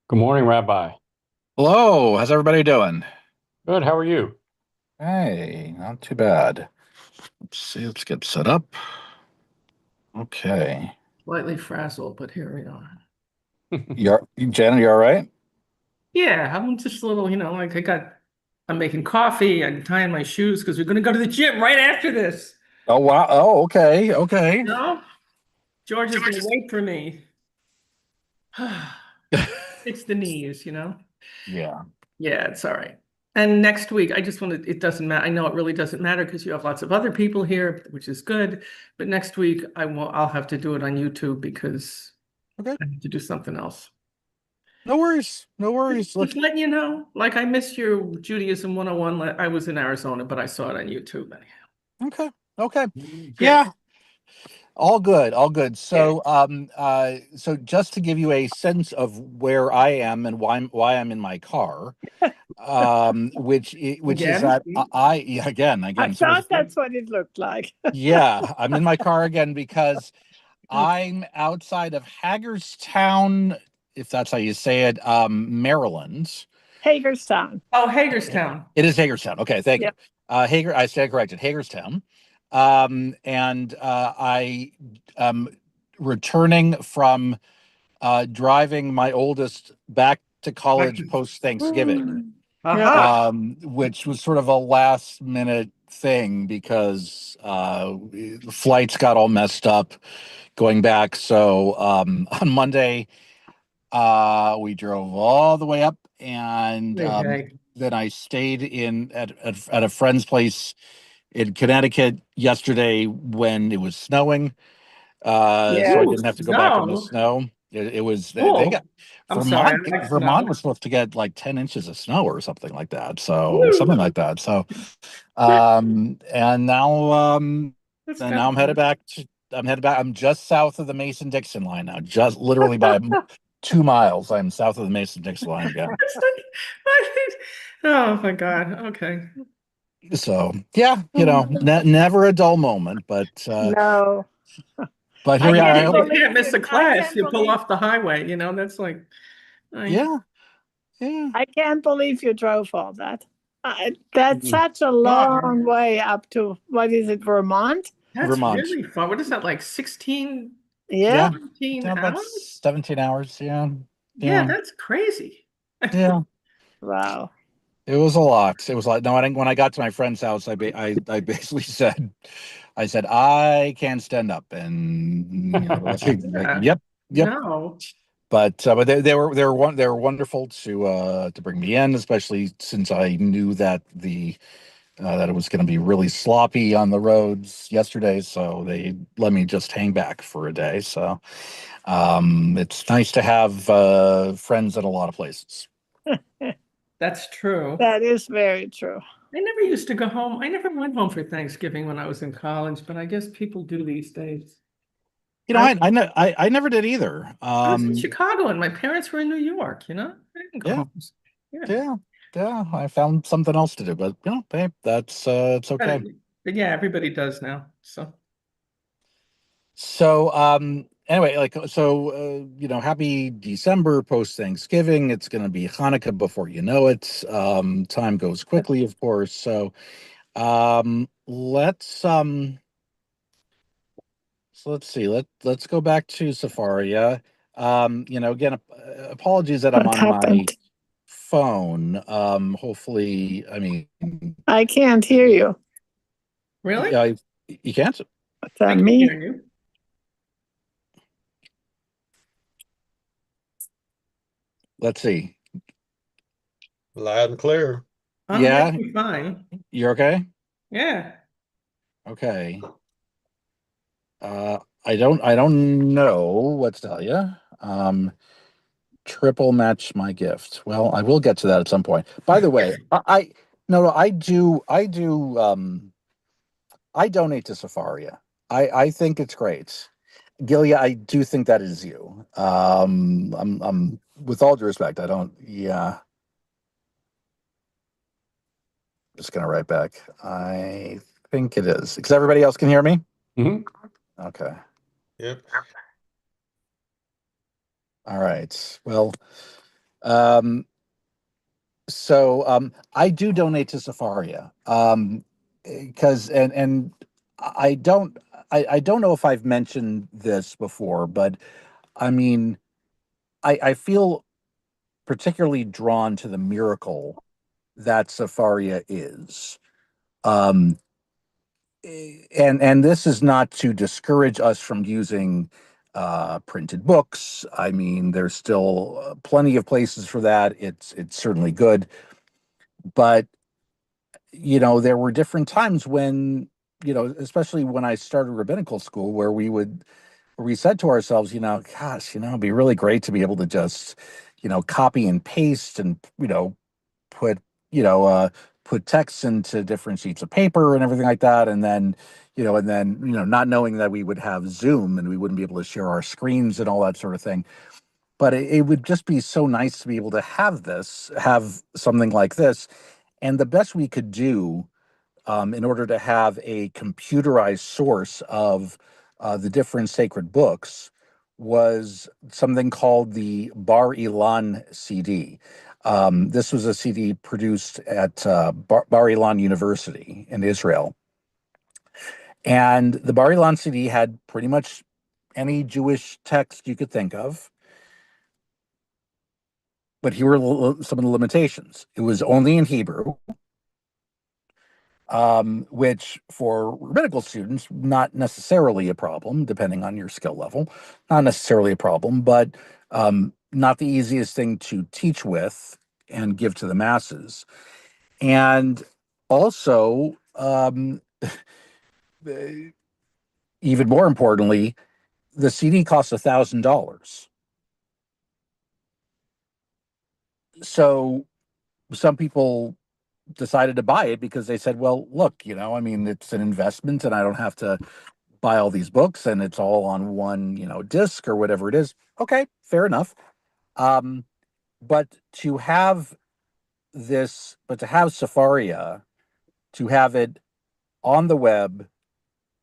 Good morning, Rabbi. Hello, how's everybody doing? Good. How are you? Hey, not too bad. Let's see, let's get set up. Okay. Slightly frazzled, but here we are. Janet, you all right? Yeah, I'm just a little, I'm making coffee, I'm tying my shoes because we're gonna go to the gym right after this. Oh wow. Oh, okay, okay. No, George is gonna wait for me. It's the knees. Yeah. Yeah, it's all right. And next week, I just wanted, it doesn't matter. I know it really doesn't matter because you have lots of other people here, which is good. But next week, I'll have to do it on YouTube because Okay. I have to do something else. No worries. No worries. Look. Just letting you know, like I missed your Judaism 101. I was in Arizona, but I saw it on YouTube. Okay. Okay. Yeah, Yeah, all good, all good. yeah. So just to give you a sense of where I am and why I'm in my car, which is Again? that yeah, I again, sort of thought that's what it looked like. yeah, I'm in my car again because I'm outside of Hagerstown, if that's how you say it, Maryland. Hagerstown. Oh, Hagerstown. It is Hagerstown. Okay, thank you. Yep. I stand corrected. Hagerstown. And I am returning from driving my oldest back to college post Thanksgiving, Yeah. Aha. which was sort of a last minute thing because flights got all messed up going back. So on Monday, we drove all the way up, and Okay. then I stayed in at a friend's place in Connecticut yesterday when it was snowing. So Yeah. I Ooh, didn't have to go back in the snow. snow. It was they got Cool. I'm sorry, I like Vermont snow. was supposed to get like 10 inches of snow or something like that. So something Woo. like that. So and now That's and kind now of fun. I'm headed back. I'm just south of the Mason-Dixon line now, just literally by 2 miles. I'm south of the Mason-Dixon line again. It's like- oh my God. Okay. So yeah, never a dull moment, No. but here I we are. I can't You hope, can't believe miss you. a I class. can't You pull believe off the highway, that's like, I, yeah, yeah. I can't believe you drove all that. That's such a long God, way up to what is it, Vermont? that's Vermont. really fun. What is that, like 16, Yeah. Yeah, 17 yeah, about hours? 17 hours. Yeah, Yeah, yeah, that's crazy. yeah. Wow. It was a lot. It was like no. I didn't, when I got to my friend's house, I basically said I can't stand up, and like, Yeah. yep, yep. No. But they were wonderful to bring me in, especially since I knew that it was going to be really sloppy on the roads yesterday. So they let me just hang back for a day. So it's nice to have friends in a lot of places. That's true. That is very true. I never used to go home. I never went home for Thanksgiving when I was in college, but I guess people do these days. I, I never did either. I was in Chicago and my parents were in New York, I didn't go Yeah, home. Yeah. yeah, yeah. I found something else to do, but hey, that's it's okay. But yeah, everybody does now. So So anyway, happy December post Thanksgiving. It's going to be Hanukkah before you know it. Time goes quickly, of course. So let's see. Let's go back to Safaria. Again, apologies that I'm What on my happened? phone. Hopefully, I mean, I can't hear you. really? you can't. Is I that can hear me? you. Let's see. Loud and clear. I'm Yeah, hearing you fine. you're okay. Yeah. Okay. I don't know what to tell you. Triple match my gift. Well, I will get to that at some point. By the way, I no, I donate to Safaria. I think it's great. Gilia, I do think that is you. I'm with all due respect, I don't. Yeah, just gonna write back. I think it is because everybody else can hear me. Mhm. Okay. Yep. All right. Well, Um, so I do donate to Safaria. Because and I don't I don't know if I've mentioned this before, but I mean I feel particularly drawn to the miracle that Safaria is. Um, and this is not to discourage us from using printed books. I mean, there's still plenty of places for that. It's certainly good, but there were different times when, especially when I started rabbinical school, where we said to ourselves, gosh, it'd be really great to be able to just, copy and paste and, put, you know, uh, put text into different sheets of paper and everything like that. And then, not knowing that we would have Zoom and we wouldn't be able to share our screens and all that sort of thing. But it would just be so nice to be able to have something like this. And the best we could do in order to have a computerized source of the different sacred books was something called the Bar Ilan CD. This was a CD produced at Bar Ilan University in Israel. And the Bar Ilan CD had pretty much any Jewish text you could think of. But here were some of the limitations. It was only in Hebrew, which for rabbinical students, not necessarily a problem, depending on your skill level, not necessarily a problem, but not the easiest thing to teach with and give to the masses. And also, even more importantly, the CD costs $1,000. So some people decided to buy it because they said, well, look, I mean, it's an investment and I don't have to buy all these books and it's all on one, disc or whatever it is. Okay, fair enough. But to have Safaria, to have it on the web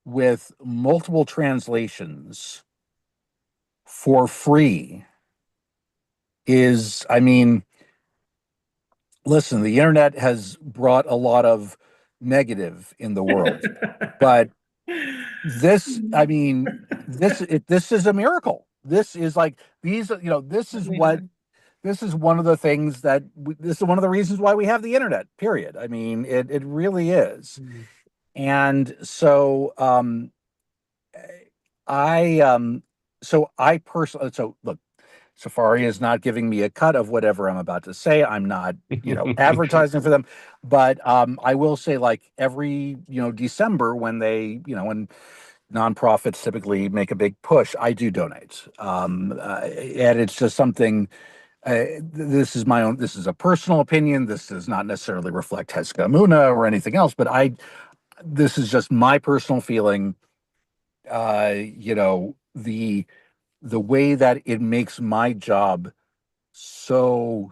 with multiple translations for free is, I mean, listen, the internet has brought a lot of negative in the world, but this, I mean, this is a miracle. This is like these, this is one of the things this is one of the reasons why we have the internet, period. I mean, it really is. And so, I personally, so look, Safari is not giving me a cut of whatever I'm about to say. I'm not, advertising for them, but I will say, like, every December when when nonprofits typically make a big push, I do donate, and it's just something. This is a personal opinion. This does not necessarily reflect Hesga Muna or anything else, but this is just my personal feeling. The way that it makes my job so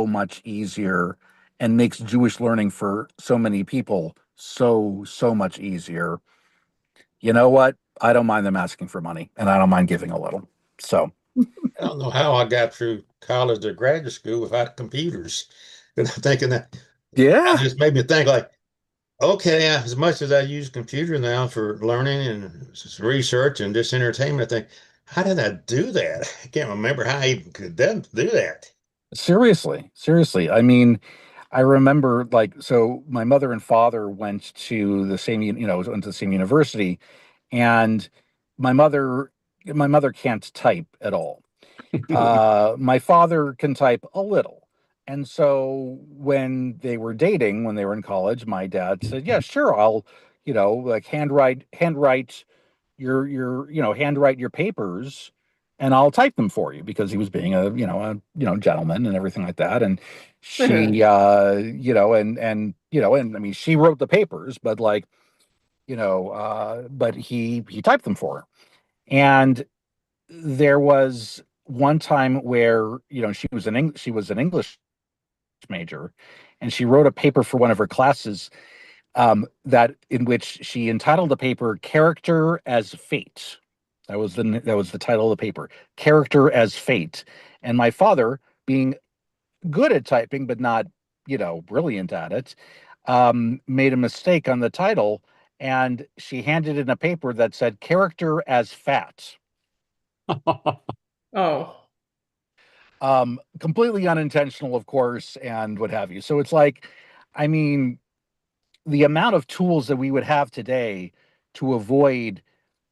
much easier and makes Jewish learning for so many people so much easier. You know what? I don't mind them asking for money, and I don't mind giving a little. So I don't know how I got through college or graduate school without computers. And I'm thinking that yeah, just made me think like, okay, as much as I use computers now for learning and research and just entertainment, I think, how did I do that? I can't remember how I even could do that. seriously. I mean, I remember, like, so my mother and father went to the same, went to the same university, and my mother, my mother can't type at all. My father can type a little. And so when they were dating, when they were in college, my dad said, yeah, sure, I'll, like handwrite your papers and I'll type them for you, because he was being a gentleman and everything like that. And she, and I mean, she wrote the papers, but like, but he typed them for her. And there was one time where she was an English major, and she wrote a paper for one of her classes, that in which she entitled the paper "Character as Fate." That was the title of the paper, "Character as Fate." And my father, being good at typing, but not, brilliant at it, made a mistake on the title, and she handed in a paper that said character as fat. Oh, Completely unintentional, of course, and what have you. So it's like, I mean, the amount of tools that we would have today to avoid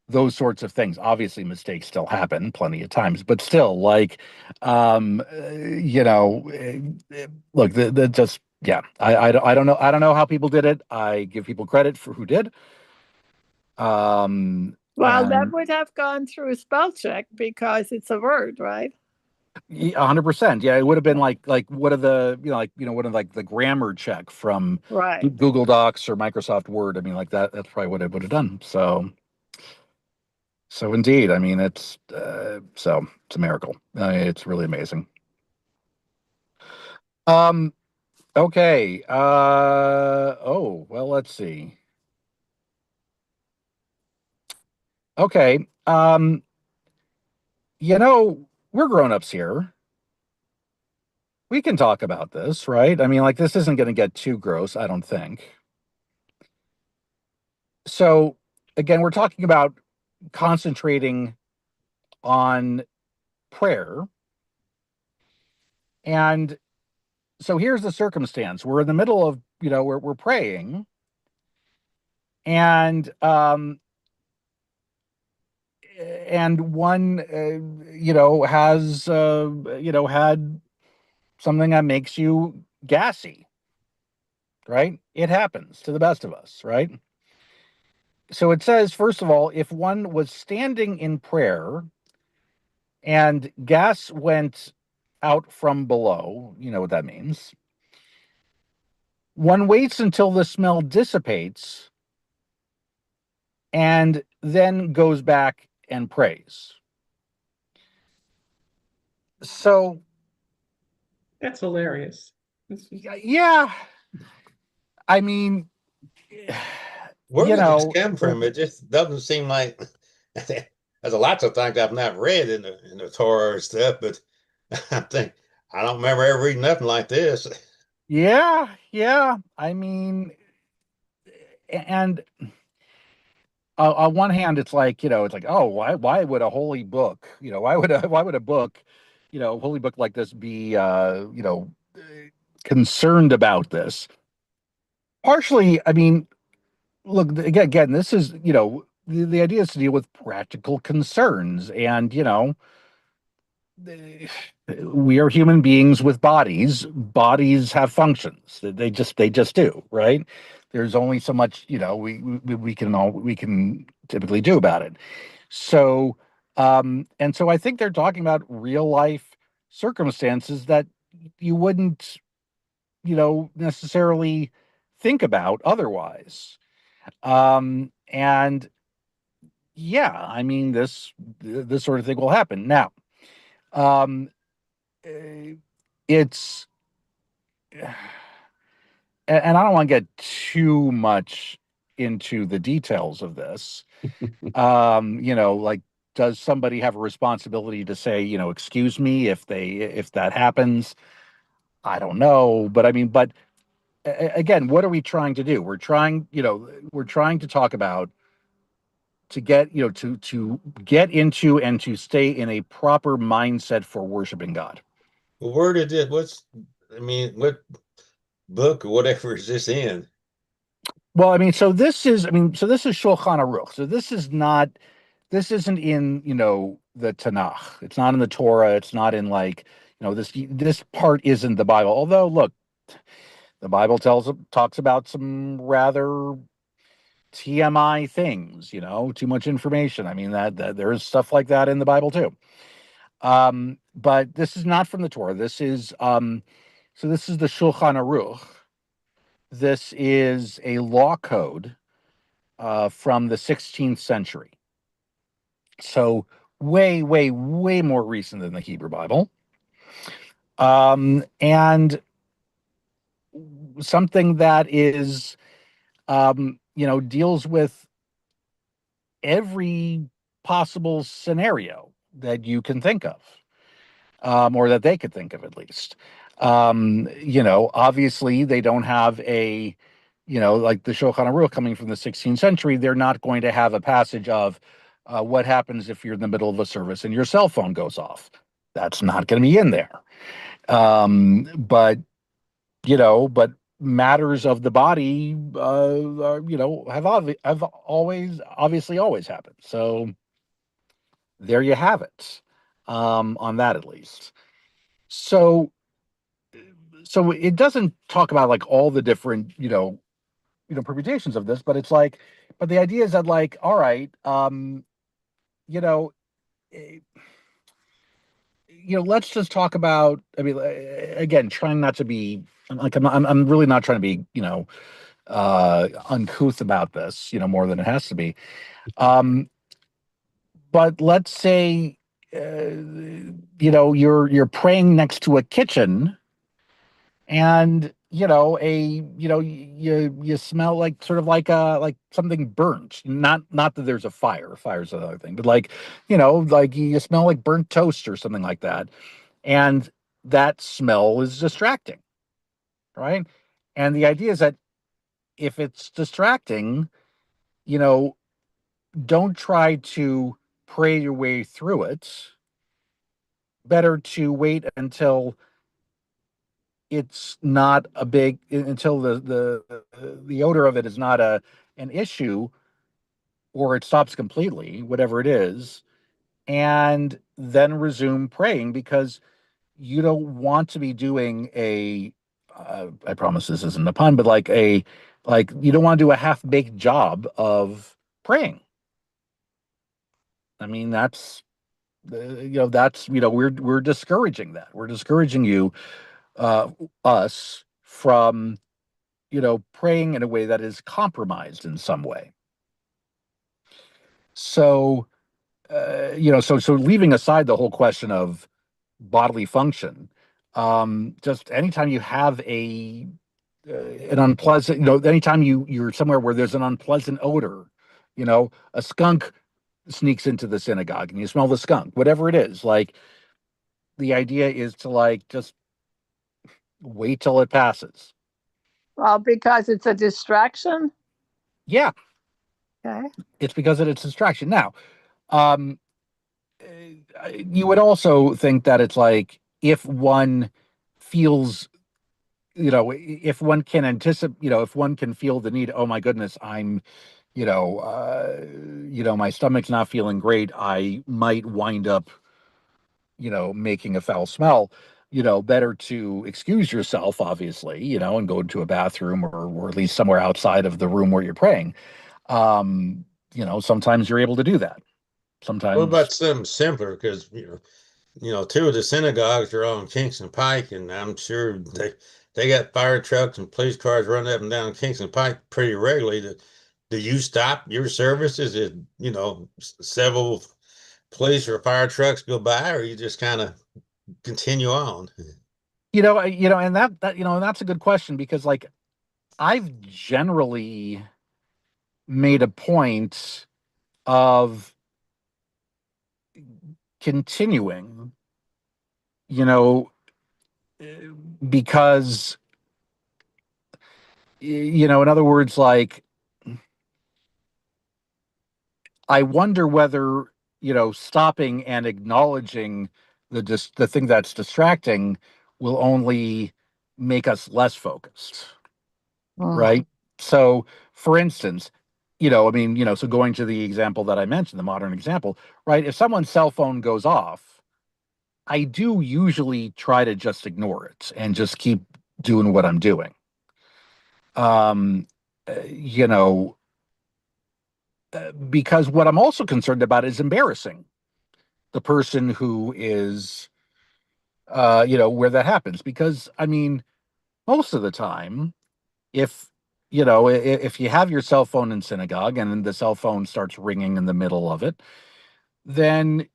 those sorts of things. Obviously, mistakes still happen plenty of times, but still, like, look, the just, yeah, I don't know, how people did it. I give people credit for who did. Well, that And would have gone through spell check because it's a word, right? 100%. Yeah, it would have been like what are the, what are like the grammar check from Right. Google Docs or Microsoft Word. I mean, like that's probably what it would have done. So indeed, I mean, it's a miracle. It's really amazing. Um, okay. Oh, well, let's see. Okay. We're grown-ups here. We can talk about this, right? I mean, like, this isn't going to get too gross, I don't think. So, again, we're talking about concentrating on prayer. And so here's the circumstance. We're in the middle of, we're praying, and one has had something that makes you gassy, right? It happens to the best of us, right? So it says, first of all, if one was standing in prayer and gas went out from below, you know what that means. One waits until the smell dissipates and then goes back and prays. So, that's hilarious. yeah, I mean, Where did this come from? It just doesn't seem like there's lots of things I've not read in the Torah or stuff, but I think I don't remember ever reading nothing like this. yeah. I mean, and on one hand, it's like, it's like, oh, why would a holy book, why would a book, holy book like this be, concerned about this? Partially, I mean, look, again, this is, the idea is to deal with practical concerns, and we are human beings with bodies. Bodies have functions. They just do, right? There's only so much, we can typically do about it. So, and so I think they're talking about real life circumstances that you wouldn't, necessarily think about otherwise. And yeah, I mean, this sort of thing will happen. Now, um, it's, and I don't want to get too much into the details of this. Like, does somebody have a responsibility to say, excuse me if that happens? I don't know, but I mean, but again, what are we trying to do? We're trying to talk about, to get, to get into and to stay in a proper mindset for worshiping God. Well, where did it? I mean, what book or whatever is this in? Well, I mean, so this is Shulchan Aruch. So this isn't in, the Tanakh. It's not in the Torah. It's not in, like, this part isn't the Bible. Although, look, the Bible talks about some rather TMI things, too much information. I mean, that there's stuff like that in the Bible too. But this is not from the Torah. This is so this is the Shulchan Aruch. This is a law code from the 16th century. So way, way, way more recent than the Hebrew Bible. And something that is, deals with every possible scenario that you can think of. or that they could think of at least. Obviously they don't have a, like the Shulchan Aruch coming from the 16th century, they're not going to have a passage of what happens if you're in the middle of a service and your cell phone goes off. That's not going to be in there. But matters of the body, have always obviously always happened. So there you have it, on that at least. So it doesn't talk about like all the different, permutations of this, but it's like, but the idea is that like, all right, you know, eh, let's just talk about. I mean, again, trying not to be like I'm really not trying to be, uncouth about this, more than it has to be. But let's say, you're praying next to a kitchen, and you smell like sort of like something burnt. Not that there's a fire. Fire's another thing, but like, like you smell like burnt toast or something like that, and that smell is distracting, right? And the idea is that if it's distracting, you know, don't try to pray your way through it. Better to wait until it's not a big, until the odor of it is not an issue, or it stops completely, whatever it is, and then resume praying, because you don't want to be doing I promise this isn't a pun, but like you don't want to do a half-baked job of praying. I mean, we're discouraging that. We're discouraging you, us, from, praying in a way that is compromised in some way. So, so leaving aside the whole question of bodily function, just anytime you have an unpleasant, anytime you're somewhere where there's an unpleasant odor, a skunk sneaks into the synagogue and you smell the skunk, whatever it is, like, the idea is to like just wait till it passes. Well, because it's a distraction. Yeah, Okay. it's because of its distraction. Now, um, you would also think that it's like, if one feels, if one can anticipate, if one can feel the need, oh my goodness, I'm, my stomach's not feeling great, I might wind up, making a foul smell, better to excuse yourself, obviously, and go to a bathroom, or at least somewhere outside of the room where you're praying. Sometimes you're able to do that. What about Sometimes, something simpler? Because two of the synagogues are on Kingston Pike, and I'm sure they got fire trucks and police cars running up and down Kingston Pike pretty regularly. Do you stop your services if several police or fire trucks go by, or you just kind of continue on? and that's a good question, because like, I've generally made a point of continuing, you know, because, in other words, like, I wonder whether, stopping and acknowledging the thing that's distracting will only make us less focused, right? So, for instance, I mean, so going to the example that I mentioned, the modern example, right? If someone's cell phone goes off, I do usually try to just ignore it and just keep doing what I'm doing. Um, because what I'm also concerned about is embarrassing the person who is, where that happens. Because, I mean, most of the time, if if you have your cell phone in synagogue and the cell phone starts ringing in the middle of it, then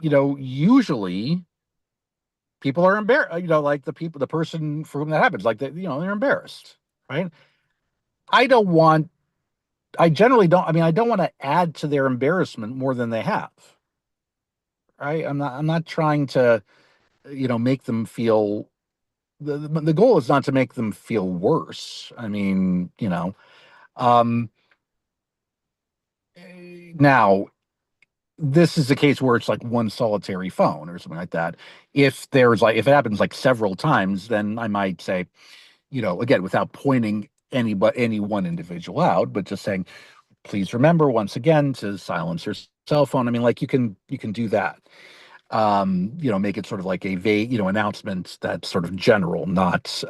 usually people are embarrassed. Like the person for whom that happens, like they're embarrassed, right? I don't want. I generally don't. I mean, I don't want to add to their embarrassment more than they have. Right? I'm not trying to, make them feel, the goal is not to make them feel worse. I mean, um, now this is the case where it's like one solitary phone or something like that. If it happens like several times, then I might say, again, without pointing any one individual out, but just saying, please remember once again to silence your cell phone. I mean, like you can do that. Make it sort of like a vague, announcement that's sort of general, not,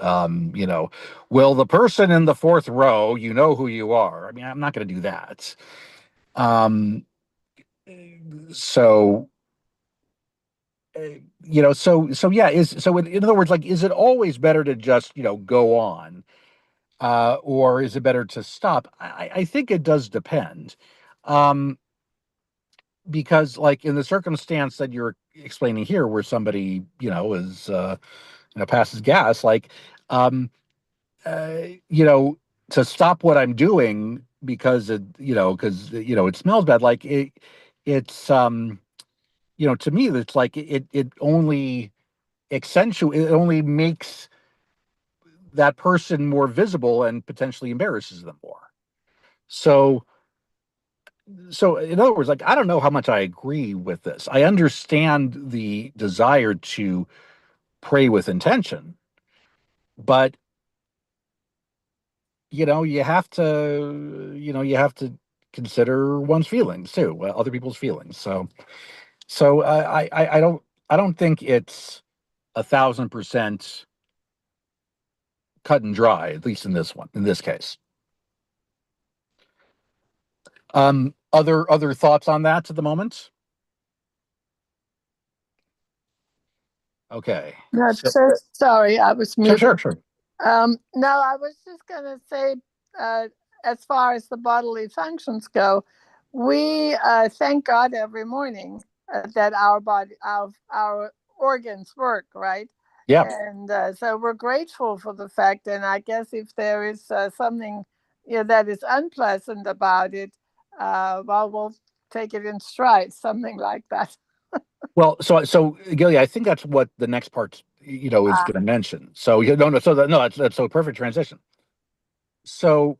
will the person in the fourth row, you know who you are. I mean, I'm not going to do that. Um, so, yeah, in other words, like, is it always better to just, go on? Or is it better to stop? I think it does depend. Um, because like in the circumstance that you're explaining here, where somebody, is, passes gas, like, um, uh, you know, to stop what I'm doing because it smells bad. Like it's, to me, it's like it only it only makes that person more visible and potentially embarrasses them more. So, in other words, like, I don't know how much I agree with this. I understand the desire to pray with intention, but you have to consider one's feelings too, other people's feelings. So I don't think it's 1,000% cut and dry, at least in this case. Other thoughts on that at the moment? Okay. No, So, sorry, I was sure, muted. sure. No, I was just going to say, as far as the bodily functions go, we thank God every morning that our organs work, right? Yeah. And so we're grateful for the fact. And I guess if there is something that is unpleasant about it, well, we'll take it in stride, something like that. Well, so Gilly, I think that's what the next part, is going to mention. So no, that's so perfect transition. So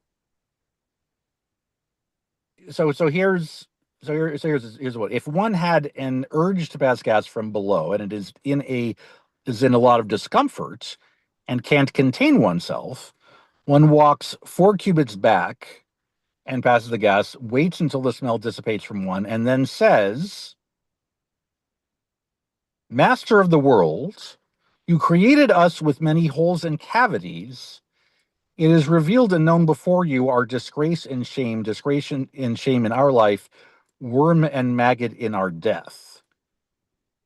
here's what, if one had an urge to pass gas from below and it is in a lot of discomfort and can't contain oneself, one walks 4 cubits back and passes the gas, waits until the smell dissipates from one, and then says, Master of the world, you created us with many holes and cavities. It is revealed and known before you our disgrace and shame in our life, worm and maggot in our death.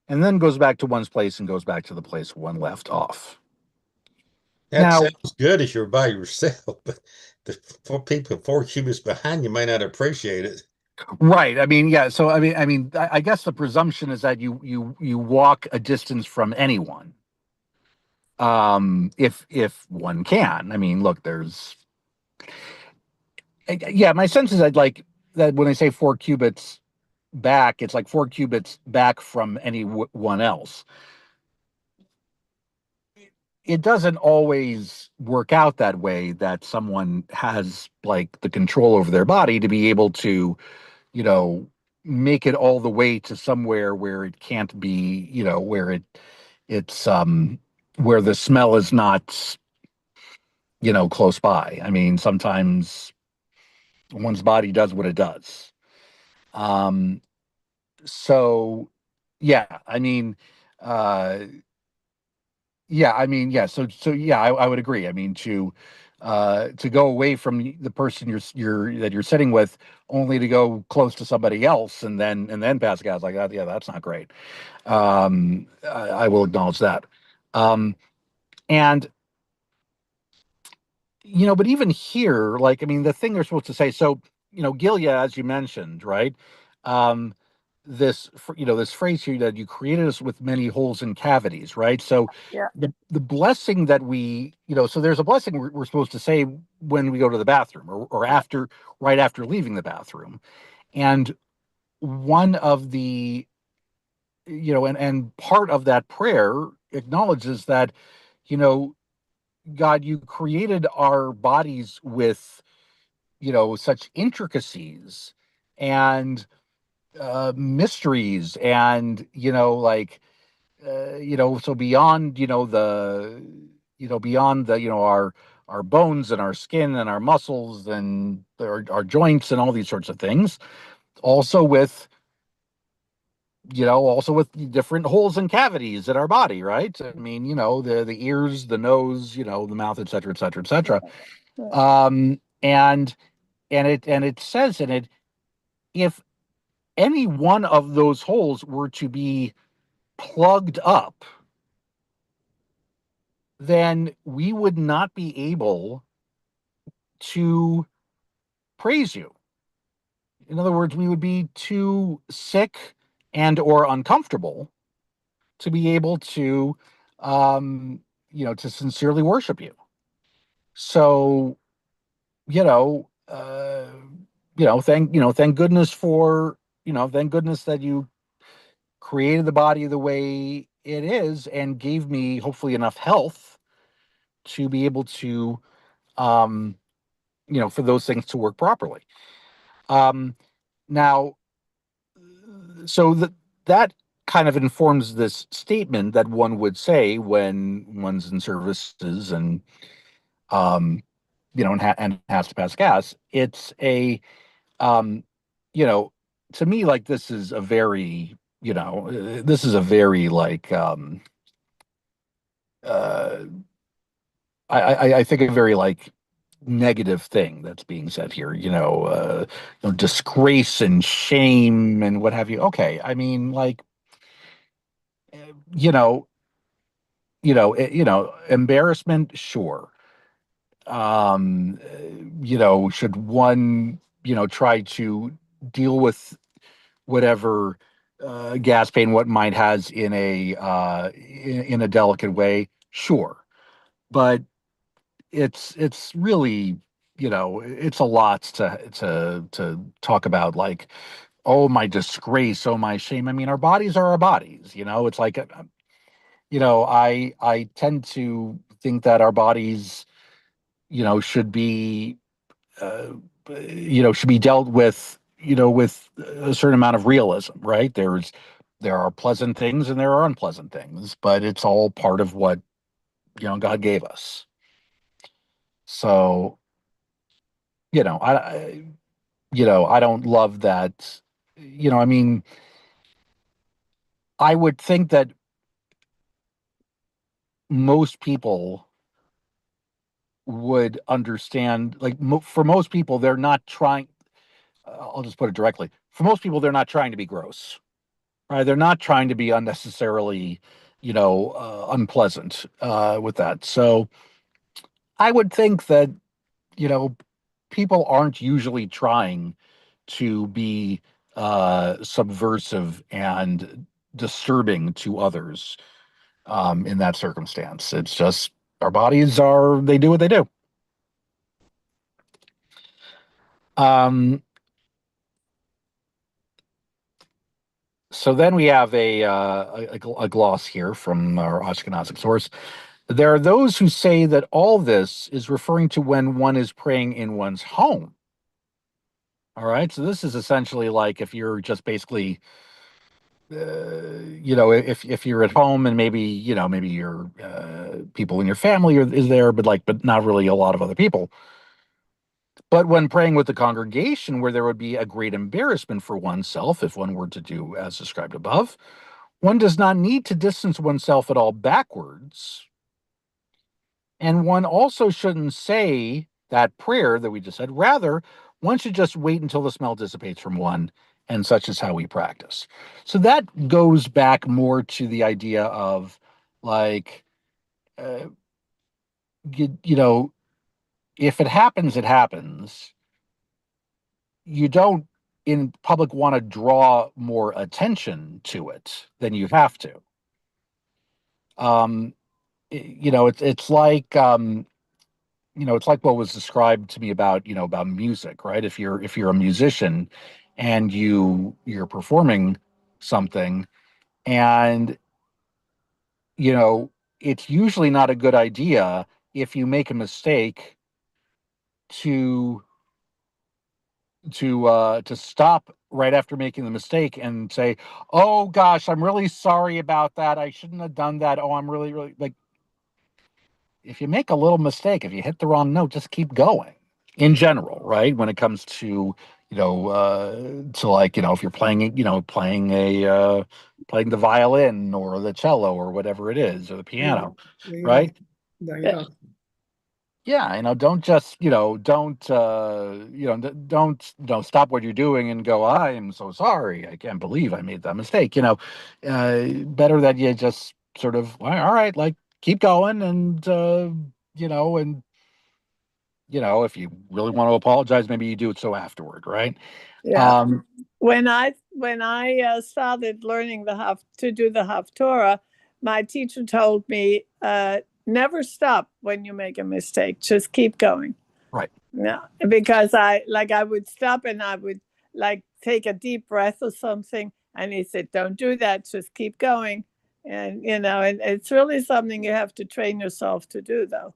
And then goes back to one's place and goes back to the place one left off. That Now, sounds good if you're by yourself, but the four people 4 cubits behind you may not appreciate it. right. I mean, yeah. So I guess the presumption is that you walk a distance from anyone. If one can. I mean, look, yeah, my sense is I'd like that when I say 4 cubits back, it's like 4 cubits back from anyone else. It doesn't always work out that way, that someone has like the control over their body to be able to, make it all the way to somewhere where it can't be, where it's where the smell is not, close by. I mean, sometimes one's body does what it does. Um, so yeah, I mean, uh, yeah. So yeah, I would agree. I mean, to go away from the person you're sitting with, only to go close to somebody else and then pass gas like that. Yeah, that's not great. I will acknowledge that. And but even here, like, I mean, the thing they're supposed to say, so, Gilia, as you mentioned, right? Um, this phrase here that you created us with many holes and cavities, right? So Yeah. the blessing that so there's a blessing we're supposed to say when we go to the bathroom or right after leaving the bathroom. And one of the and part of that prayer acknowledges that, God, you created our bodies with, such intricacies and mysteries, and so beyond, beyond the, our bones and our skin and our muscles and our joints and all these sorts of things, also with, different holes and cavities in our body, right? I mean, the ears, the nose, the mouth, et cetera, et cetera, et cetera. And it says in it, if any one of those holes were to be plugged up, then we would not be able to praise you. In other words, we would be too sick and or uncomfortable to be able to, to sincerely worship you. So, thank goodness for, thank goodness that you created the body the way it is and gave me hopefully enough health to be able to, for those things to work properly. Now, so that kind of informs this statement that one would say when one's in services and, and has to pass gas. It's a, to me, like, this is a very, like, I think a very, like, negative thing that's being said here, disgrace and shame and what have you. Okay, I mean, like, you know, embarrassment, sure. Should one, try to deal with whatever gas pain what mind has in a delicate way, sure. But it's really, it's a lot to talk about, like, oh, my disgrace, oh, my shame. I mean, our bodies are our bodies. It's like, I tend to think that our bodies, should be, should be dealt with, with a certain amount of realism, right? There are pleasant things and there are unpleasant things, but it's all part of what, God gave us. So, I don't love that. I mean, I would think that most people would understand, like, for most people, they're not trying, I'll just put it directly. For most people, they're not trying to be gross, right? They're not trying to be unnecessarily, unpleasant with that. So I would think that, people aren't usually trying to be subversive and disturbing to others in that circumstance. It's just our bodies they do what they do. So then we have a gloss here from our Ashkenazic source. There are those who say that all this is referring to when one is praying in one's home. All right, so this is essentially like if you're just basically, if you're at home and maybe your people in your family is there, but not really a lot of other people. But when praying with the congregation, where there would be a great embarrassment for oneself if one were to do as described above, one does not need to distance oneself at all backwards. And one also shouldn't say that prayer that we just said. Rather, one should just wait until the smell dissipates from one, and such is how we practice. So that goes back more to the idea of, like, if it happens, it happens. You don't in public want to draw more attention to it than you have to. It's like, it's like what was described to me about music, right? If you're a musician and you're performing something, And, you know, it's usually not a good idea if you make a mistake to to stop right after making the mistake and say, "Oh gosh, I'm really sorry about that. I shouldn't have done that. Oh, I'm really, really like." If you make a little mistake, if you hit the wrong note, just keep going. In general, right? When it comes to like, if you're playing, playing the violin or the cello or whatever it is, or the piano, There you right? go. There you Yeah. go. Yeah, don't just, don't, stop what you're doing and go, I am so sorry. I can't believe I made that mistake. Better that you just sort of, all right, like keep going and, and, if you really want to apologize, maybe you do it so afterward, right? Yeah. When I started learning to do the Haftorah, my teacher told me, never stop when you make a mistake. Just keep going. Right. Yeah, because I would stop and I would like take a deep breath or something, and he said, "Don't do that. Just keep going." And and it's really something you have to train yourself to do, though.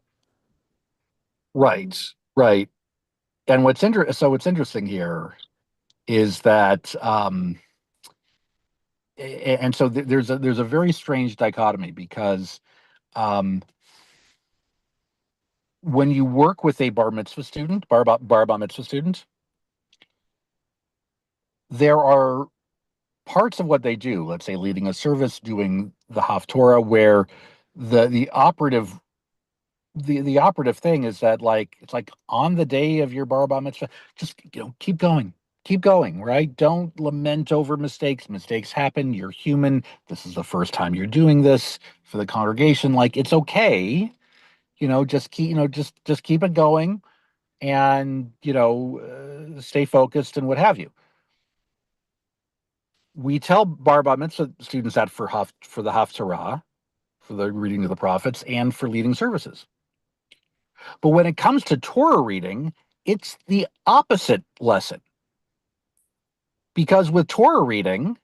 Right. Right. And what's interesting here is that and so there's a very strange dichotomy because um when you work with a bar mitzvah student, bar mitzvah student, there are parts of what they do, let's say leading a service, doing the Haftorah, where the operative the operative thing is that, like, it's like on the day of your bar mitzvah, just keep going, right? Don't lament over mistakes happen, you're human, this is the first time you're doing this for the congregation, like it's okay, just keep it going, and stay focused and what have you. We tell bar mitzvah students that for the Haftarah, for the reading of the prophets, and for leading services. But when it comes to Torah reading, it's the opposite lesson. Because with Torah reading,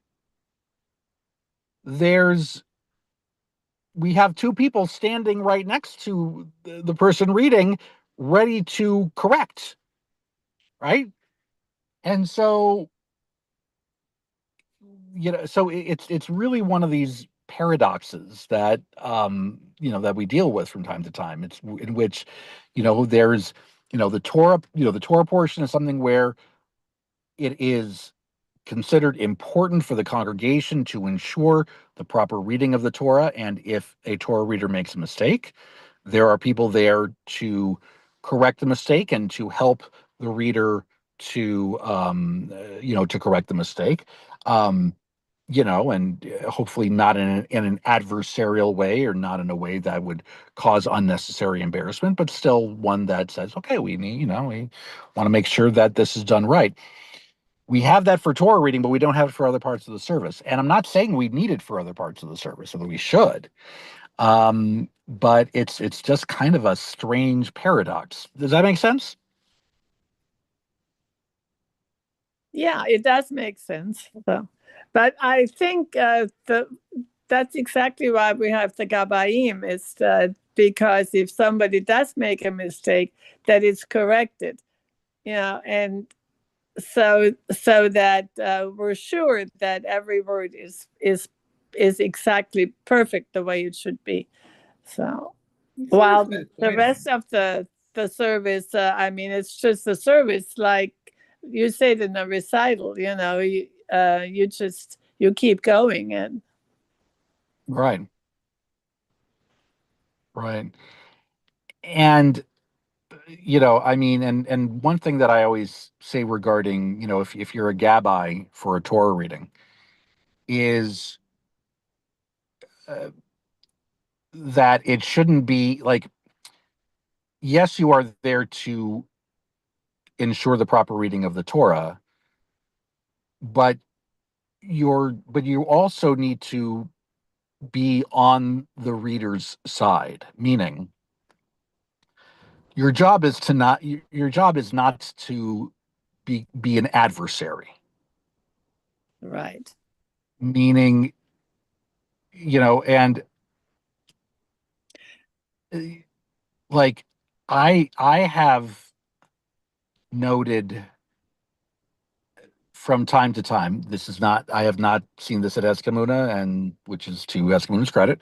we have two people standing right next to the person reading, ready to correct, right? And so, so it's really one of these paradoxes that that we deal with from time to time. It's in which, there's the Torah, the Torah portion is something where it is considered important for the congregation to ensure the proper reading of the Torah. And if a Torah reader makes a mistake, there are people there to correct the mistake and to help the reader to correct the mistake. And hopefully not in an adversarial way, or not in a way that would cause unnecessary embarrassment, but still one that says, okay, we want to make sure that this is done right. We have that for Torah reading, but we don't have it for other parts of the service. And I'm not saying we need it for other parts of the service, or that we should. But it's just kind of a strange paradox. Does that make sense? Yeah, it does make sense. So, but I think that's exactly why we have the Gabaim, is because if somebody does make a mistake, that it's corrected, and so that we're sure that every word is exactly perfect the way it should be. So while the rest of the service, I mean, it's just a service, like you said in a recital. You keep going, and Right. And I mean, and one thing that I always say regarding, if you're a gabbai for a Torah reading, is that it shouldn't be like, yes, you are there to ensure the proper reading of the Torah, but you also need to be on the reader's side, meaning your job is not to be an adversary. right. Meaning and uh, like I have noted from time to time, this is not, I have not seen this at Escamuna, and which is to Escamuna's credit.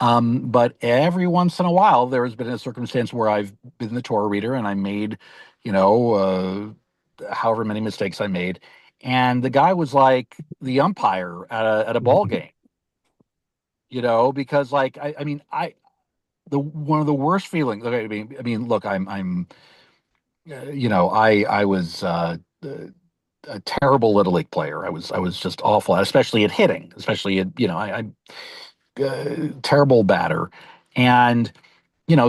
But every once in a while, there has been a circumstance where I've been the Torah reader and I made, however many mistakes I made. And the guy was like the umpire at a ball game, because like, I mean, one of the worst feelings, okay, look, I was, a terrible little league player. I was just awful, especially at hitting, especially at terrible batter, and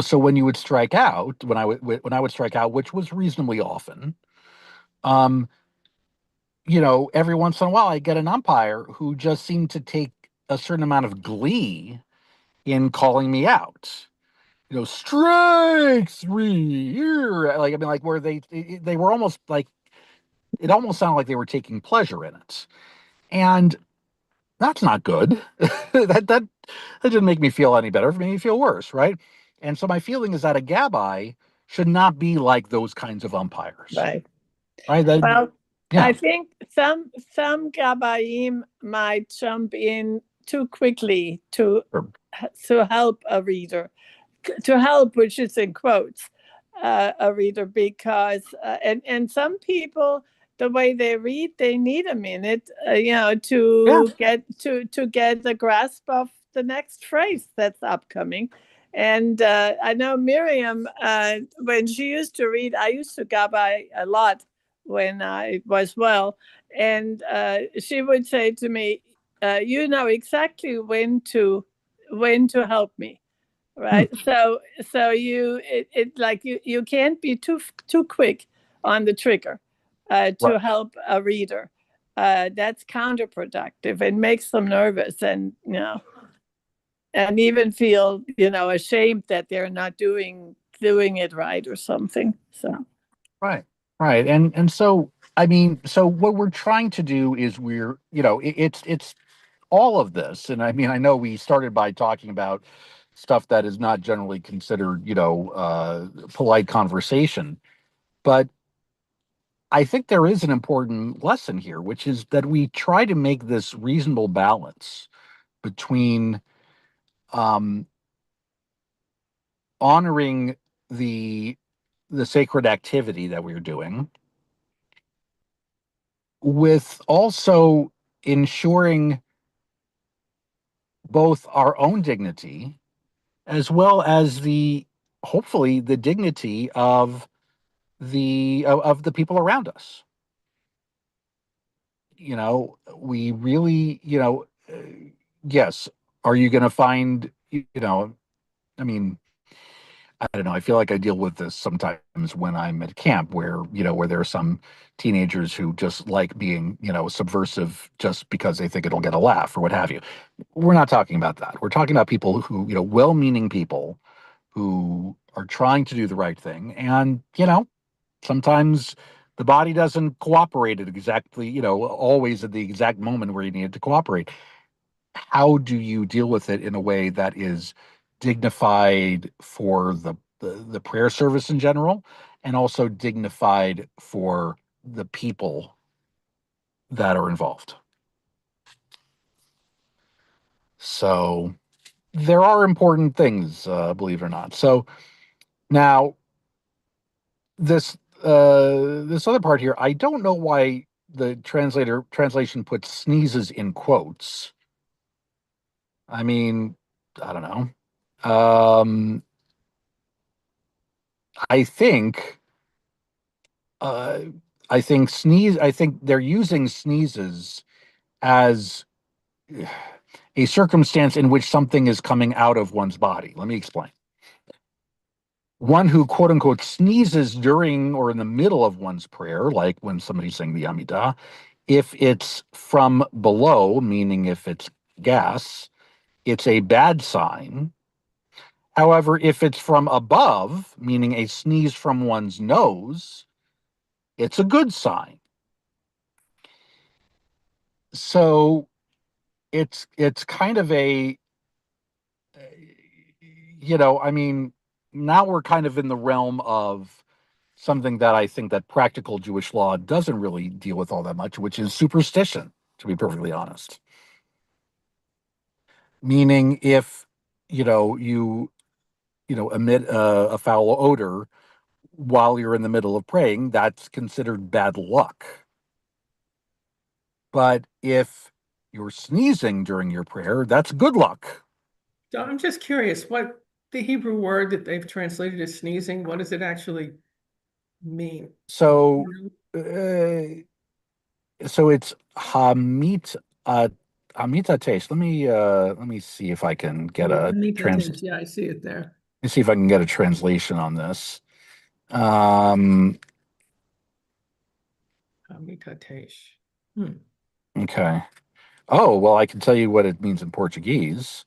so when you would strike out, when I would strike out, which was reasonably often, um, every once in a while I get an umpire who just seemed to take a certain amount of glee in calling me out. Strike three here. Like, I mean, like where they were almost like, it almost sounded like they were taking pleasure in it. And that's not good. That didn't make me feel any better. It made me feel worse, right? And so my feeling is that a Gabbai should not be like those kinds of umpires. Right. Right. Well, yeah. I think some Gabayim might jump in too quickly to help a reader, to help, which is in quotes, a reader, because and some people, the way they read, they need a minute, to get the grasp of the next phrase that's upcoming. And I know Miriam, when she used to read, I used to Gabbai a lot when I was well, and she would say to me, "You know exactly when to help me." Right. So it like you can't be too quick on the trigger to help a reader. That's counterproductive. It makes them nervous, and and even feel ashamed that they're not doing it right or something. So Right. And so I mean, so what we're trying to do is it's all of this, and I mean, I know we started by talking about stuff that is not generally considered, polite conversation, but I think there is an important lesson here, which is that we try to make this reasonable balance between um, honoring the sacred activity that we're doing with also ensuring both our own dignity as well as hopefully the dignity of the people around us. We really, yes, are you going to find, I mean, I don't know. I feel like I deal with this sometimes when I'm at camp where there are some teenagers who just like being, subversive just because they think it'll get a laugh or what have you. We're not talking about that. We're talking about people who, well-meaning people who are trying to do the right thing. And, sometimes the body doesn't cooperate at exactly, always at the exact moment where you need it to cooperate. How do you deal with it in a way that is dignified for the prayer service in general, and also dignified for the people that are involved? So there are important things, believe it or not. So now this other part here, I don't know why the translation puts sneezes in quotes. I mean, I don't know. I think uh, I think they're using sneezes as a circumstance in which something is coming out of one's body. Let me explain. One who quote unquote sneezes during or in the middle of one's prayer, like when somebody's saying the Amidah, if it's from below, meaning if it's gas, it's a bad sign. However, if it's from above, meaning a sneeze from one's nose, it's a good sign. So it's kind of a I mean, now we're kind of in the realm of something that I think that practical Jewish law doesn't really deal with all that much, which is superstition, to be perfectly honest. Meaning, if you emit a foul odor while you're in the middle of praying, that's considered bad luck. But if you're sneezing during your prayer, that's good luck. So I'm just curious, what the Hebrew word that they've translated as sneezing, what does it actually mean? So, You it's hamitatesh. Let me see if I can get know? a Yeah, I see it there. let me see if I can get a translation on this. Um, Hamitatesh. okay. Oh, well, I can tell you what it means in Portuguese.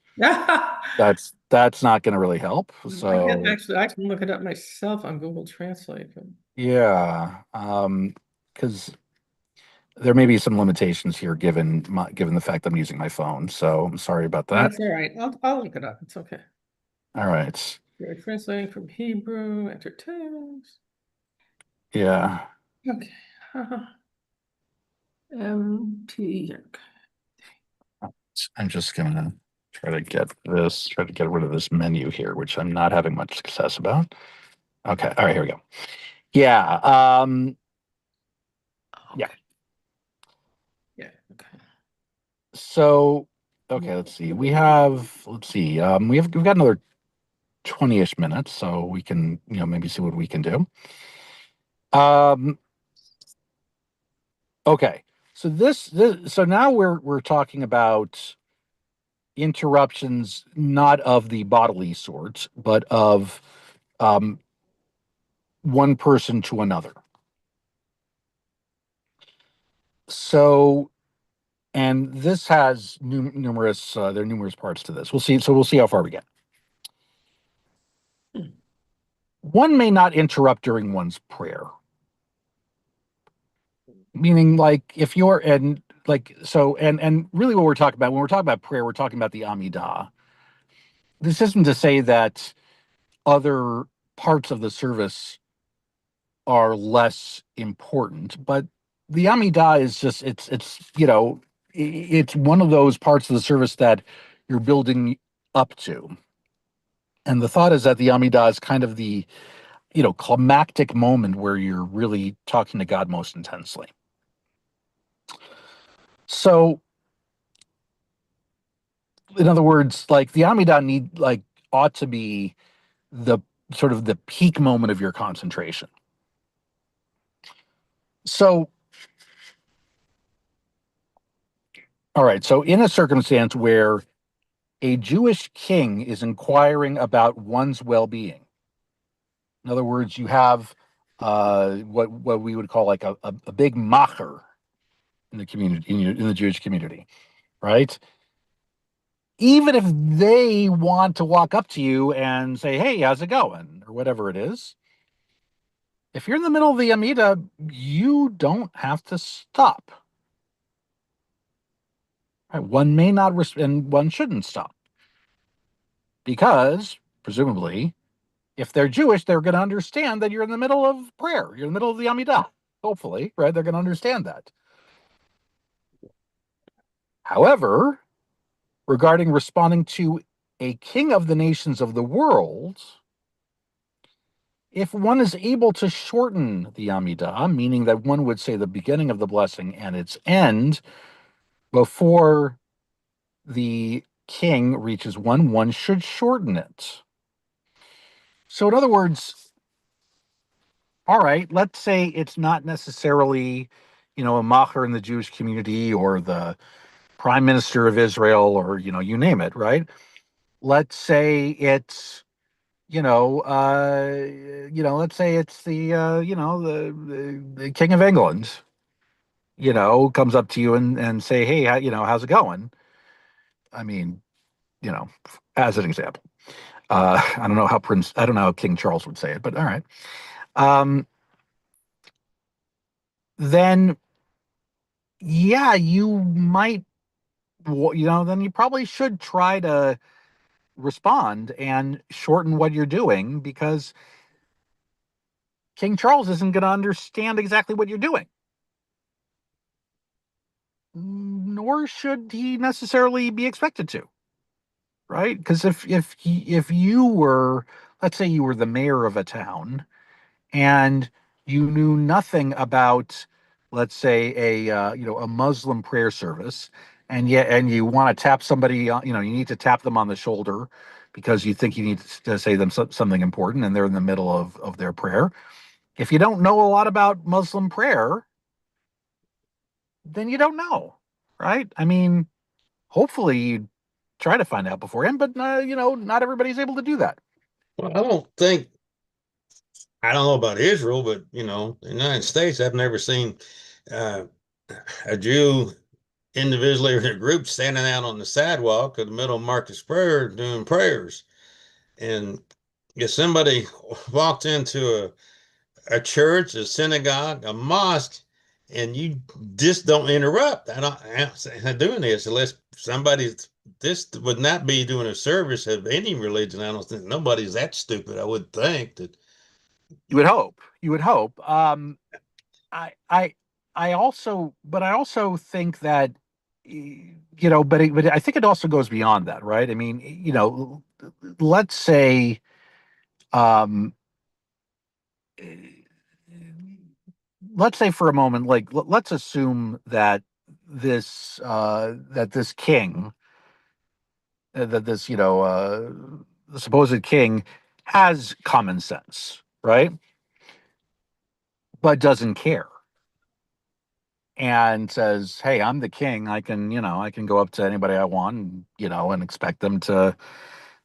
That's not going to really help. So I can look it up myself on Google Translate. yeah, because there may be some limitations here given the fact I'm using my phone. So I'm sorry about that. That's all right. I'll look it up. It's okay. All right. You're translating from Hebrew, enter text. Yeah. Okay. MT. I'm just gonna try to get rid of this menu here, which I'm not having much success about. Okay. All right, here we go. Yeah. Yeah. Yeah. Okay. So, okay, let's see. We've got another 20-ish minutes, so we can, maybe see what we can do. Um, okay. So so now we're talking about interruptions, not of the bodily sort, but of um, one person to another. So, and this has numerous there are numerous parts to this. We'll see. So we'll see how far we get. One may not interrupt during one's prayer. Meaning, like, if you're and like so and really what we're talking about when we're talking about prayer, we're talking about the Amidah. This isn't to say that other parts of the service are less important, but the Amidah is just it's one of those parts of the service that you're building up to. And the thought is that the Amidah is kind of the climactic moment where you're really talking to God most intensely. So, in other words, like the Amidah ought to be the sort of the peak moment of your concentration. So, all right. So, in a circumstance where a Jewish king is inquiring about one's well-being, in other words, you have what we would call like a big macher in the community in the Jewish community, right? Even if they want to walk up to you and say, "Hey, how's it going?" or whatever it is, if you're in the middle of the Amidah, you don't have to stop. Right? One may not, and one shouldn't stop because presumably, if they're Jewish, they're going to understand that you're in the middle of prayer. You're in the middle of the Amidah. Hopefully, right? They're going to understand that. However, regarding responding to a king of the nations of the world, if one is able to shorten the Amidah, meaning that one would say the beginning of the blessing and its end before the king reaches one should shorten it. So, in other words, all right, let's say it's not necessarily, a macher in the Jewish community or the prime minister of Israel or, you name it, right? Let's say it's, let's say it's the King of England, comes up to you and say, hey, how's it going? I mean, as an example. I don't know how King Charles would say it, but all right. Then yeah, you might, then you probably should try to respond and shorten what you're doing, because King Charles isn't going to understand exactly what you're doing. Nor should he necessarily be expected to, right? Because if you were, let's say you were the mayor of a town, and you knew nothing about, let's say, a Muslim prayer service, and yet you want to tap somebody, you need to tap them on the shoulder because you think you need to say them something important, and they're in the middle of their prayer. If you don't know a lot about Muslim prayer, then you don't know, right? I mean, hopefully you try to find out beforehand, but not everybody's able to do that. Well, I don't know about Israel, but the United States, I've never seen uh, a Jew individually or in a group standing out on the sidewalk of the middle of Market Square doing prayers. And if somebody walked into a church, a synagogue, a mosque, and you just don't interrupt, I'm not doing this unless this would not be doing a service of any religion. I don't think nobody's that stupid. I would think that. You would hope. You would hope. I I I also think that but I think it also goes beyond that, right? I mean, let's say, um, let's say for a moment, like let's assume that this king, that this the supposed king has common sense, right? But doesn't care, and says, "Hey, I'm the king. I can go up to anybody I want, and expect them to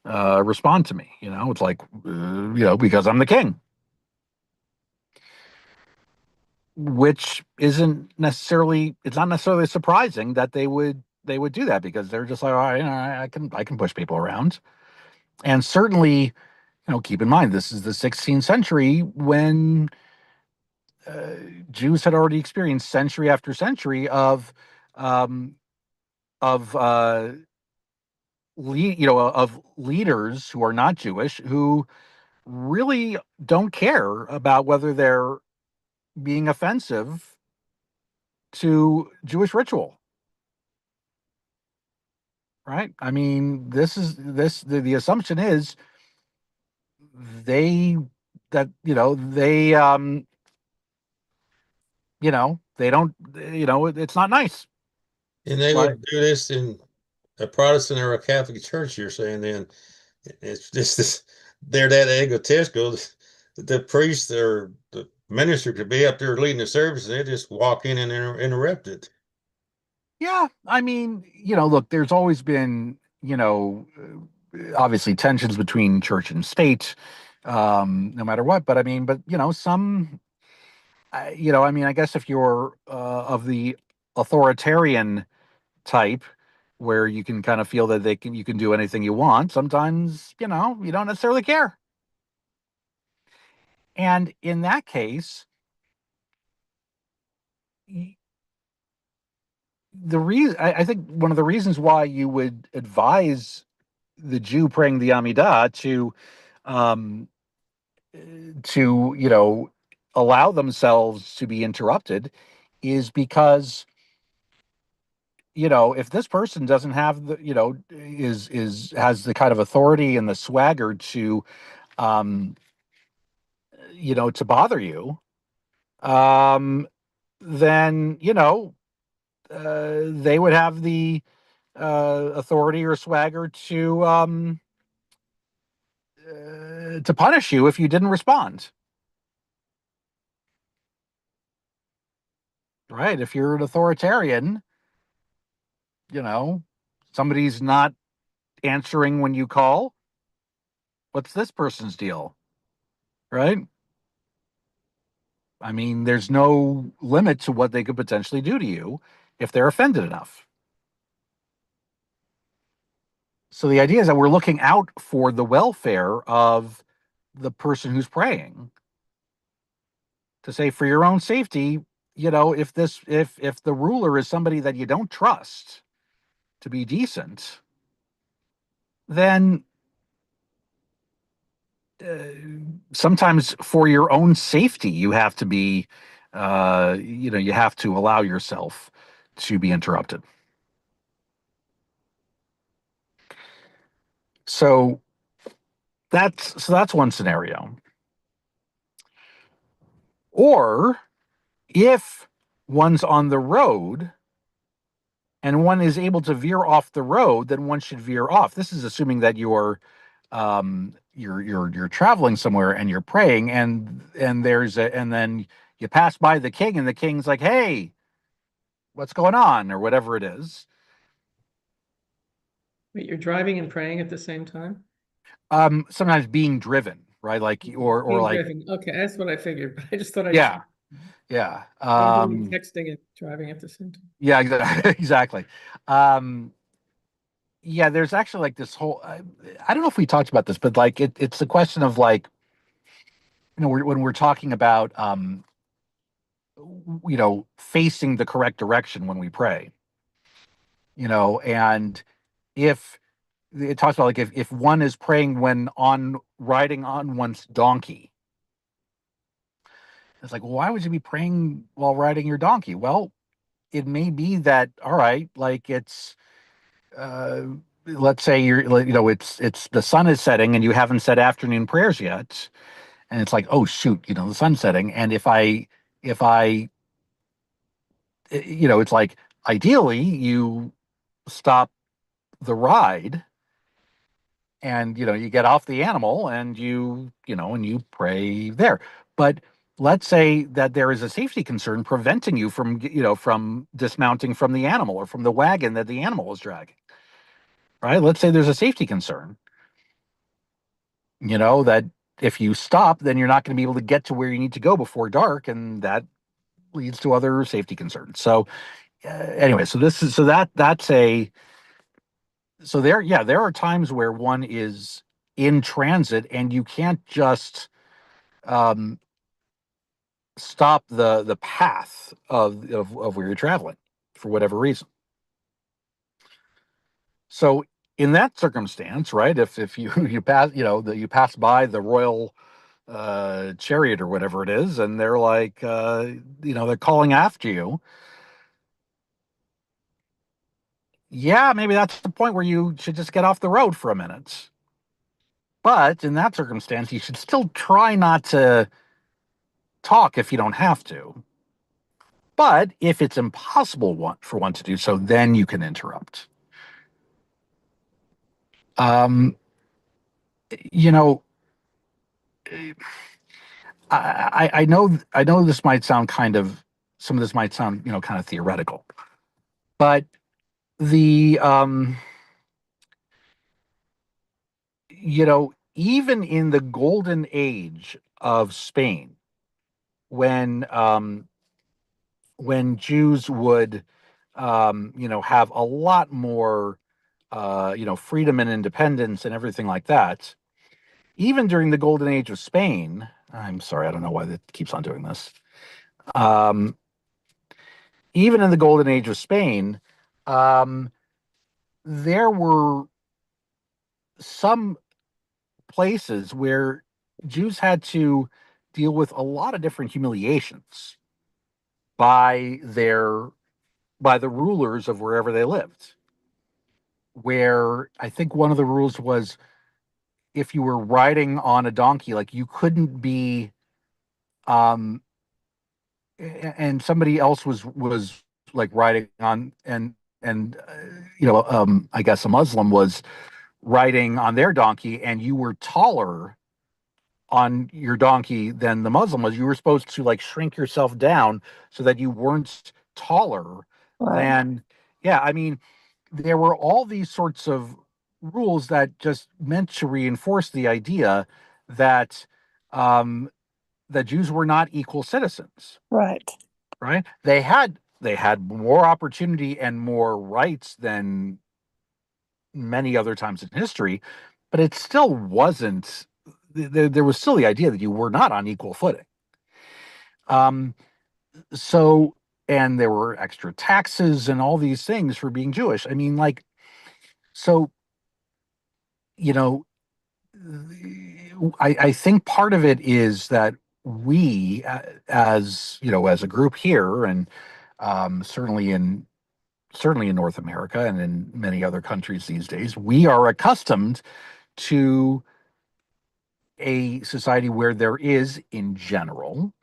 respond to me. It's like, because I'm the king." Which isn't necessarily, it's not necessarily surprising that they would do that, because they're just like, "All right, I can push people around." And certainly, keep in mind, this is the 16th century, when uh, Jews had already experienced century after century um, of of leaders who are not Jewish, who really don't care about whether they're being offensive to Jewish ritual, right? I mean, the assumption is they that they don't, it's not nice, And they right? would do this in a Protestant or a Catholic church, you're saying then it's just this, they're that egotistical. The priest or the minister could be up there leading the service and they just walk in and interrupt it. Yeah, I mean, look, there's always been, obviously tensions between church and state, no matter what. But I mean, some, I mean, I guess if you're of the authoritarian type, where you can kind of feel that you can do anything you want, sometimes, you don't necessarily care. And in that case, the reason, I think one of the reasons why you would advise the Jew praying the Amidah um, to allow themselves to be interrupted is because, if this person doesn't have the, is has the kind of authority and the swagger to, um, to bother you, then, they would have the authority or swagger to punish you if you didn't respond. Right? If you're an authoritarian, somebody's not answering when you call. What's this person's deal? Right? I mean, there's no limit to what they could potentially do to you if they're offended enough. So the idea is that we're looking out for the welfare of the person who's praying, to say, for your own safety, if the ruler is somebody that you don't trust to be decent, then sometimes for your own safety, you have to be, you have to allow yourself to be interrupted. So that's one scenario. Or if one's on the road and one is able to veer off the road, then one should veer off. This is assuming that you're traveling somewhere and you're praying, and then you pass by the king and the king's like, "Hey, what's going on?" or whatever it is. Wait, you're driving and praying at the same time? Sometimes being driven, right? Like or Being like driven. Okay, that's what I figured, but I just thought I'd yeah, yeah. texting and driving at the same time. Yeah, exactly. Um, yeah, there's actually like this whole. I don't know if we talked about this, but like it's a question of like, when we're talking about facing the correct direction when we pray, and if it talks about like if one is praying when on riding on one's donkey, it's like, well, why would you be praying while riding your donkey? Well, it may be that, all right, like it's uh let's say it's the sun is setting and you haven't said afternoon prayers yet, and it's like, oh shoot, the sun's setting, and if I it's like ideally you stop the ride and you get off the animal and you pray there. But let's say that there is a safety concern preventing you from dismounting from the animal or from the wagon that the animal is dragging, right? Let's say there's a safety concern, that if you stop, then you're not going to be able to get to where you need to go before dark, and that leads to other safety concerns. So anyway, there are times where one is in transit and you can't just um, stop the path of where you're traveling for whatever reason. So in that circumstance, right, if you you pass you pass by the royal chariot or whatever it is, and they're like they're calling after you, yeah, maybe that's the point where you should just get off the road for a minute. But in that circumstance, you should still try not to talk if you don't have to. But if it's impossible for one to do so, then you can interrupt. Um, you know, I know this might sound some of this might sound kind of theoretical, but the even in the golden age of Spain, when Jews would have a lot more freedom and independence and everything like that. Even during the golden age of Spain, I'm sorry, I don't know why that keeps on doing this. Um, Even in the golden age of Spain, um, there were some places where Jews had to deal with a lot of different humiliations by the rulers of wherever they lived. Where I think one of the rules was if you were riding on a donkey, like you couldn't be um and somebody else was like riding on, and I guess a Muslim was riding on their donkey, and you were taller on your donkey than the Muslim was. You were supposed to like shrink yourself down so that you weren't taller than. Yeah, I mean, there were all these sorts of rules that just meant to reinforce the idea that um, that Jews were not equal citizens. Right. Right? They had more opportunity and more rights than many other times in history, but it still wasn't. There was still the idea that you were not on equal footing. Um, so, and there were extra taxes and all these things for being Jewish. I mean, like, so, you know, I think part of it is that we, as as a group here, and certainly in North America and in many other countries these days, we are accustomed to a society where there is, in general,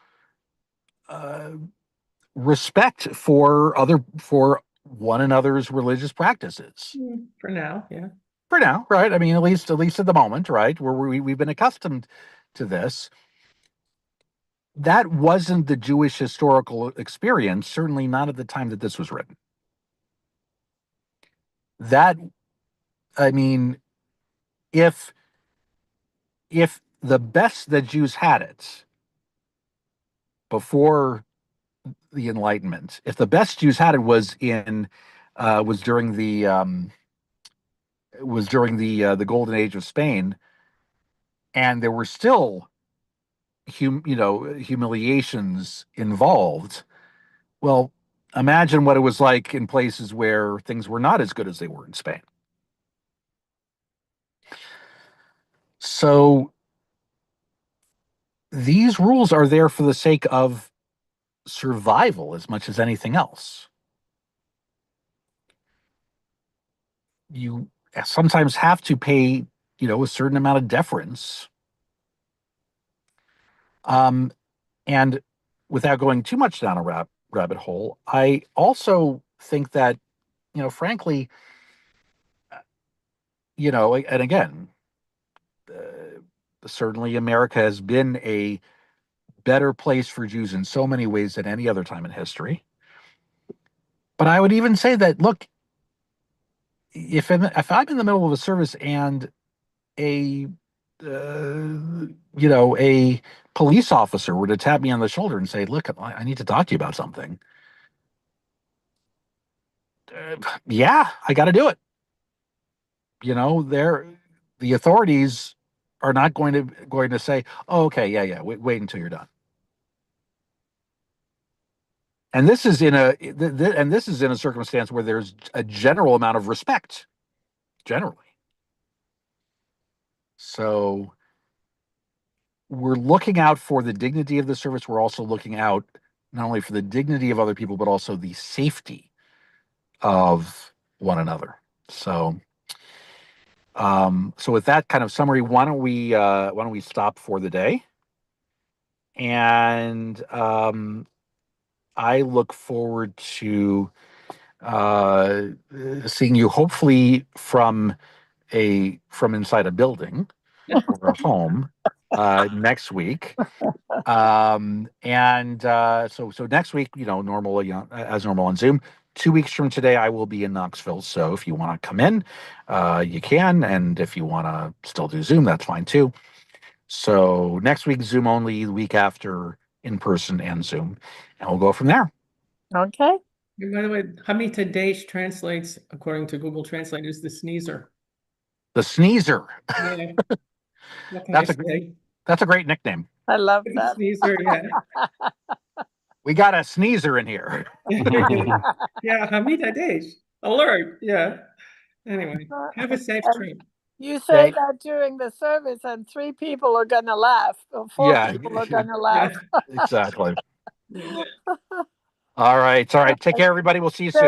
respect for one another's religious practices. For now, yeah. For now, right? I mean, at least at the moment, right? Where we've been accustomed to this. That wasn't the Jewish historical experience, certainly not at the time that this was written. That, I mean, if the best that Jews had it before the Enlightenment, if the best Jews had it was during the golden age of Spain, and there were still humiliations involved. Well, imagine what it was like in places where things were not as good as they were in Spain. So these rules are there for the sake of survival as much as anything else. You sometimes have to pay, a certain amount of deference. And without going too much down a rabbit hole, I also think that, frankly, and again, certainly America has been a better place for Jews in so many ways than any other time in history. But I would even say that, look, if I'm in the middle of a service and a police officer were to tap me on the shoulder and say, "Look, I need to talk to you about something," yeah, I got to do it. The authorities are not going to say, "Oh, okay, yeah, wait until you're done." And this is in a circumstance where there's a general amount of respect, generally. So we're looking out for the dignity of the service. We're also looking out not only for the dignity of other people, but also the safety of one another. So, so with that kind of summary, why don't we stop for the day? And I look forward to seeing you, hopefully from inside a building or a home next week. So next week, normally as normal on Zoom. 2 weeks from today, I will be in Knoxville. So if you want to come in, you can, and if you want to still do Zoom, that's fine too. So next week, Zoom only. The week after, in person and Zoom, and we'll go from there. Okay. And by the way, Hamita Desh translates, according to Google Translate, is the sneezer. The sneezer. Yeah. What can I say? That's a great nickname. I love The that. sneezer, yeah. We got a sneezer in here. Yeah, Hamita Desh. Alert. Yeah. Anyway, have a safe trip. You say that during the service, and 3 people are going to laugh, or 4 people are going to laugh. Exactly. Yeah. All right. Take care, everybody. We'll see you soon.